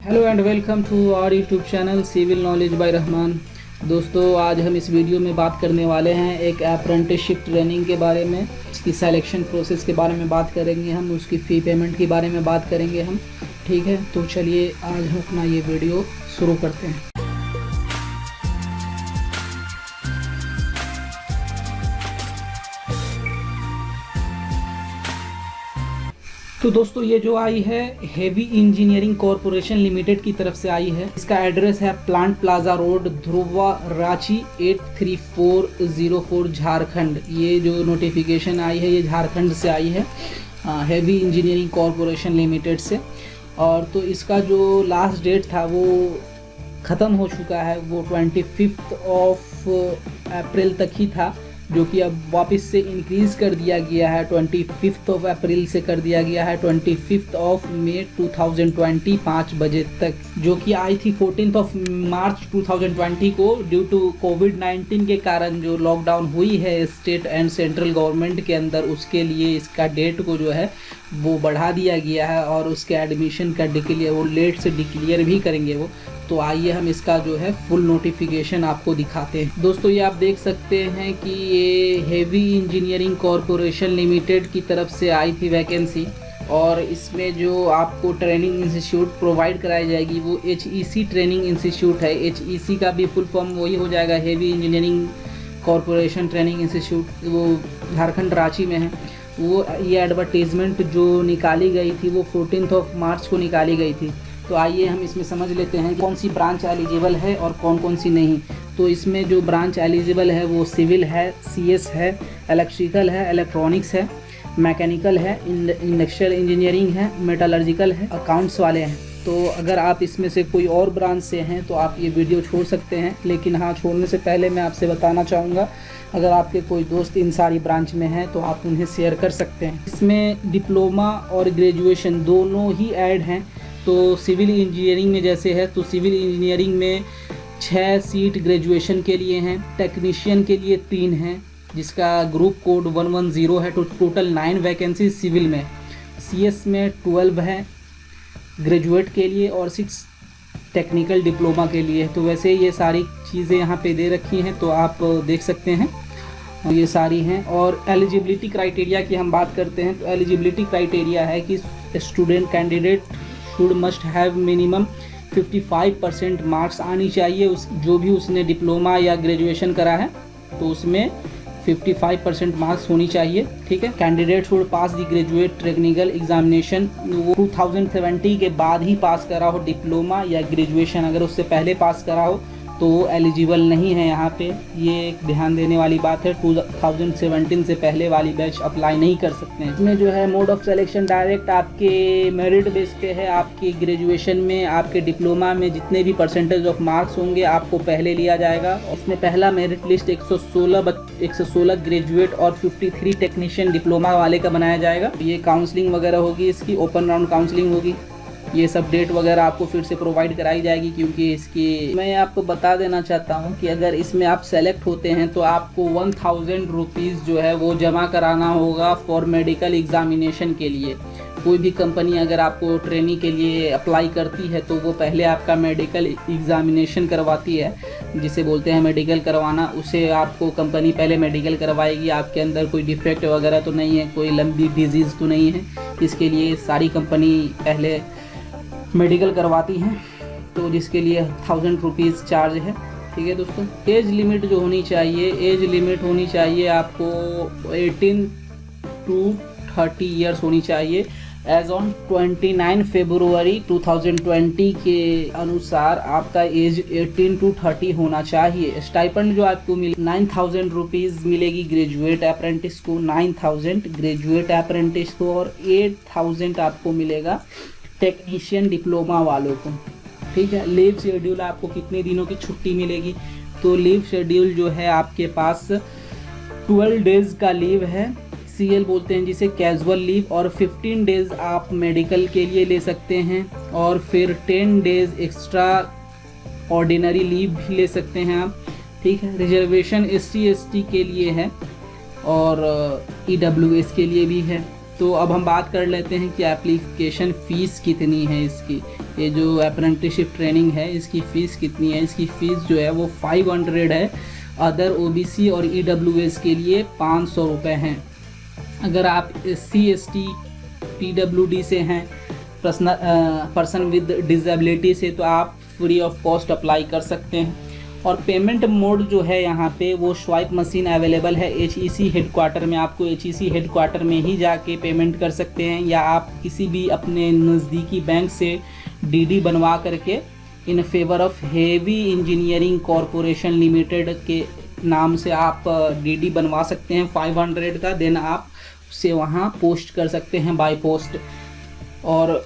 Hello and welcome to our YouTube channel civil knowledge by Rahman. दोस्तों, आज हम इस वीडियो में बात करने वाले हैं एक अप्रेंटिसशिप ट्रेनिंग के बारे में। इसकी सिलेक्शन प्रोसेस के बारे में बात करेंगे हम, उसकी फ़ी पेमेंट के बारे में बात करेंगे हम। ठीक है, तो चलिए आज हम अपना ये वीडियो शुरू करते हैं। तो दोस्तों, ये जो आई है हेवी इंजीनियरिंग कॉरपोरेशन लिमिटेड की तरफ से आई है। इसका एड्रेस है plant plaza road, Dhurwa, Ranchi 83404 Jharkhand. ये जो नोटिफिकेशन आई है ये झारखंड से आई है, हेवी इंजीनियरिंग कॉरपोरेशन लिमिटेड से। और तो इसका जो लास्ट डेट था वो ख़त्म हो चुका है, वो 25 अप्रैल तक ही था, जो कि अब वापस से इंक्रीज़ कर दिया गया है। 25 अप्रैल से कर दिया गया है 25 मई 2020 5 बजे तक, जो कि आई थी 14 मार्च 2020 को। ड्यू टू कोविड-19 के कारण जो लॉकडाउन हुई है स्टेट एंड सेंट्रल गवर्नमेंट के अंदर, उसके लिए इसका डेट को जो है वो बढ़ा दिया गया है और उसके एडमिशन का डिक्लेयर वो लेट से डिक्लेयर भी करेंगे वो। तो आइए हम इसका जो है फुल नोटिफिकेशन आपको दिखाते हैं। दोस्तों, ये आप देख सकते हैं कि ये हेवी इंजीनियरिंग कॉरपोरेशन लिमिटेड की तरफ से आई थी वैकेंसी, और इसमें जो आपको ट्रेनिंग इंस्टीट्यूट प्रोवाइड कराई जाएगी वो HEC ट्रेनिंग इंस्टीट्यूट है। HEC का भी फुल फॉर्म वही हो जाएगा, heavy engineering corporation training institute, वो झारखंड रांची में है। वो ये एडवर्टीज़मेंट जो निकाली गई थी वो 14 मार्च को निकाली गई थी। तो आइए हम इसमें समझ लेते हैं कौन सी ब्रांच एलिजिबल है और कौन कौन सी नहीं। तो इसमें जो ब्रांच एलिजिबल है वो सिविल है, CS है, इलेक्ट्रिकल है, इलेक्ट्रॉनिक्स है, मैकेनिकल है, इंडस्ट्रियल इंजीनियरिंग है, मेटलर्जिकल है, अकाउंट्स वाले हैं। तो अगर आप इसमें से कोई और ब्रांच से हैं तो आप ये वीडियो छोड़ सकते हैं, लेकिन हाँ, छोड़ने से पहले मैं आपसे बताना चाहूँगा, अगर आपके कोई दोस्त इन सारी ब्रांच में हैं तो आप उन्हें शेयर कर सकते हैं। इसमें डिप्लोमा और ग्रेजुएशन दोनों ही ऐड हैं। तो सिविल इंजीनियरिंग में जैसे है, तो सिविल इंजीनियरिंग में 6 सीट ग्रेजुएशन के लिए हैं, टेक्नीशियन के लिए 3 हैं, जिसका ग्रुप कोड 110 है। तो टोटल 9 वैकेंसी सिविल में। CS में 12 है ग्रेजुएट के लिए और 6 टेक्निकल डिप्लोमा के लिए। तो वैसे ये सारी चीज़ें यहाँ पे दे रखी हैं, तो आप देख सकते हैं ये सारी हैं। और एलिजिबिलिटी क्राइटेरिया की हम बात करते हैं, तो एलिजिबिलिटी क्राइटेरिया है कि student candidate should must have minimum 55% marks आनी चाहिए। उस जो भी उसने डिप्लोमा या ग्रेजुएशन करा है तो उसमें 55% मार्क्स होनी चाहिए। ठीक है, candidate should pass the graduate technical examination. वो 2070 के बाद ही पास करा हो डिप्लोमा या ग्रेजुएशन, अगर उससे पहले पास करा हो तो वो एलिजिबल नहीं है। यहाँ पे ये एक ध्यान देने वाली बात है, 2017 से पहले वाली बैच अप्लाई नहीं कर सकते हैं। इसमें जो है मोड ऑफ सिलेक्शन डायरेक्ट आपके मेरिट बेस पे है। आपकी ग्रेजुएशन में, आपके डिप्लोमा में जितने भी परसेंटेज ऑफ मार्क्स होंगे आपको पहले लिया जाएगा। इसमें पहला मेरिट लिस्ट 116 ग्रेजुएट और 53 टेक्नीशियन डिप्लोमा वाले का बनाया जाएगा। ये काउंसलिंग वगैरह होगी, इसकी ओपन राउंड काउंसलिंग होगी। ये सब डेट वगैरह आपको फिर से प्रोवाइड कराई जाएगी, क्योंकि इसकी मैं आपको बता देना चाहता हूँ कि अगर इसमें आप सेलेक्ट होते हैं तो आपको 1000 रुपीज़ जो है वो जमा कराना होगा फॉर मेडिकल एग्जामिनेशन के लिए। कोई भी कंपनी अगर आपको ट्रेनिंग के लिए अप्लाई करती है तो वो पहले आपका मेडिकल एग्जामिनेशन करवाती है, जिसे बोलते हैं मेडिकल करवाना। उसे आपको कंपनी पहले मेडिकल करवाएगी, आपके अंदर कोई डिफेक्ट वगैरह तो नहीं है, कोई लंबी डिजीज़ तो नहीं है। इसके लिए सारी कंपनी पहले मेडिकल करवाती हैं, तो जिसके लिए 1000 रुपीज़ चार्ज है। ठीक है दोस्तों, एज लिमिट जो होनी चाहिए, एज लिमिट होनी चाहिए आपको 18 to 30 ईयर्स होनी चाहिए। एज ऑन 29 फरवरी 2020 के अनुसार आपका एज 18 to 30 होना चाहिए। स्टाइपेंड जो आपको 9000 रुपीज़ मिलेगी ग्रेजुएट अप्रेंटिस को, 9000 ग्रेजुएट अप्रेंटिस को, और 8000 आपको मिलेगा टेक्नीशियन डिप्लोमा वालों को। ठीक है, लीव शेड्यूल आपको कितने दिनों की छुट्टी मिलेगी, तो लीव शेड्यूल जो है आपके पास 12 डेज़ का लीव है, CL बोलते हैं जिसे, कैजुअल लीव, और 15 डेज़ आप मेडिकल के लिए ले सकते हैं, और फिर 10 डेज़ एक्स्ट्रा ऑर्डिनरी लीव भी ले सकते हैं आप। ठीक है, रिजर्वेशन SC ST के लिए है और EWS के लिए भी है। तो अब हम बात कर लेते हैं कि एप्लीकेशन फ़ीस कितनी है इसकी। ये जो अप्रेंटिसशिप ट्रेनिंग है इसकी फ़ीस कितनी है। इसकी फ़ीस जो है वो 500 है। अदर OBC और EWS के लिए 500 रुपये हैं। अगर आप SC ST PWD से हैं, पर्सन विद डिज़ेबिलिटी से, तो आप फ्री ऑफ कॉस्ट अप्लाई कर सकते हैं। और पेमेंट मोड जो है यहाँ पे वो स्वाइप मशीन अवेलेबल है HEC हेडक्वार्टर में। आपको HEC हेडक्वार्टर में ही जाके पेमेंट कर सकते हैं, या आप किसी भी अपने नज़दीकी बैंक से DD बनवा करके in favour of heavy engineering corporation limited के नाम से आप DD बनवा सकते हैं 500 का। देन आप उसे वहाँ पोस्ट कर सकते हैं बाय पोस्ट। और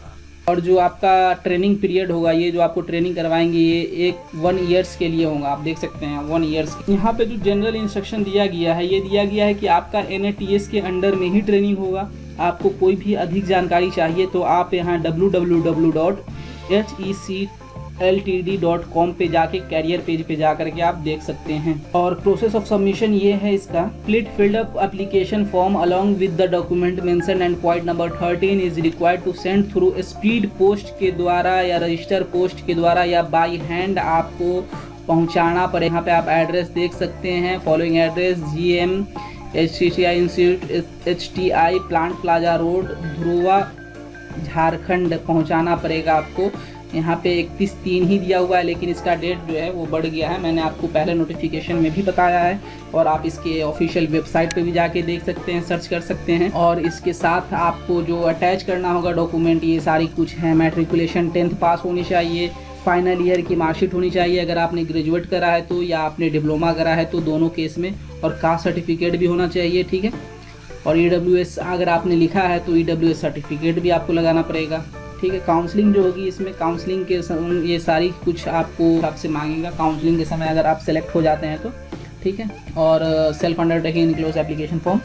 जो आपका ट्रेनिंग पीरियड होगा, ये जो आपको ट्रेनिंग करवाएंगे ये 1 ईयर्स के लिए होगा। आप देख सकते हैं 1 ईयर्स। यहाँ पे जो जनरल इंस्ट्रक्शन दिया गया है, ये दिया गया है कि आपका NATS के अंडर में ही ट्रेनिंग होगा। आपको कोई भी अधिक जानकारी चाहिए तो आप यहाँ www.hecltd.com पे जाके कैरियर पेज पे जा करके आप देख सकते हैं। और प्रोसेस ऑफ सबमिशन ये है इसका। Please filled up application form along with the document mention and point number 13 is required to send through speed post के द्वारा या रजिस्टर पोस्ट के द्वारा या बाई हैंड आपको पहुंचाना पड़े। यहाँ पे आप एड्रेस देख सकते हैं। Following address GM HCCI institute HTI plant plaza road Dhurwa Jharkhand पहुंचाना पड़ेगा आपको। यहाँ पे 31/3 ही दिया हुआ है, लेकिन इसका डेट जो है वो बढ़ गया है। मैंने आपको पहले नोटिफिकेशन में भी बताया है, और आप इसके ऑफिशियल वेबसाइट पे भी जाके देख सकते हैं, सर्च कर सकते हैं। और इसके साथ आपको जो अटैच करना होगा डॉक्यूमेंट, ये सारी कुछ है। मैट्रिकुलेशन 10th पास होनी चाहिए, फाइनल ईयर की मार्कशीट होनी चाहिए अगर आपने ग्रेजुएट करा है तो, या आपने डिप्लोमा करा है तो, दोनों केस में। और कास्ट सर्टिफिकेट भी होना चाहिए, ठीक है। और EWS अगर आपने लिखा है तो EWS सर्टिफिकेट भी आपको लगाना पड़ेगा, ठीक है। काउंसलिंग जो होगी इसमें, काउंसलिंग के ये सारी कुछ आपको आपसे मांगेगा काउंसलिंग के समय, अगर आप सेलेक्ट हो जाते हैं तो, ठीक है। और self undertaking enclose application form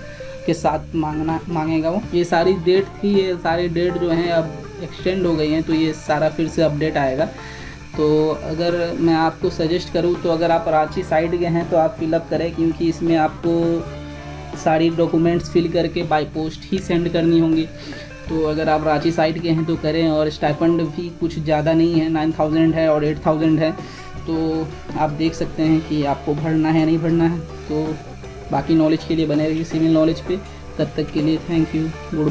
के साथ मांगेगा वो। ये सारी डेट थी, ये सारी डेट जो हैं अब एक्सटेंड हो गई हैं, तो ये सारा फिर से अपडेट आएगा। तो अगर मैं आपको सजेस्ट करूँ तो अगर आप रांची साइड गए हैं तो आप फिलअप करें, क्योंकि इसमें आपको सारी डॉक्यूमेंट्स फिल करके बाय पोस्ट ही सेंड करनी होंगी। तो अगर आप रांची साइड के हैं तो करें। और स्टाइपेंड भी कुछ ज़्यादा नहीं है, 9000 है और 8000 है। तो आप देख सकते हैं कि आपको भरना है या नहीं भरना है। तो बाकी नॉलेज के लिए बने रहिए सिविल नॉलेज पे। तब तक के लिए थैंक यू, गुड बाय।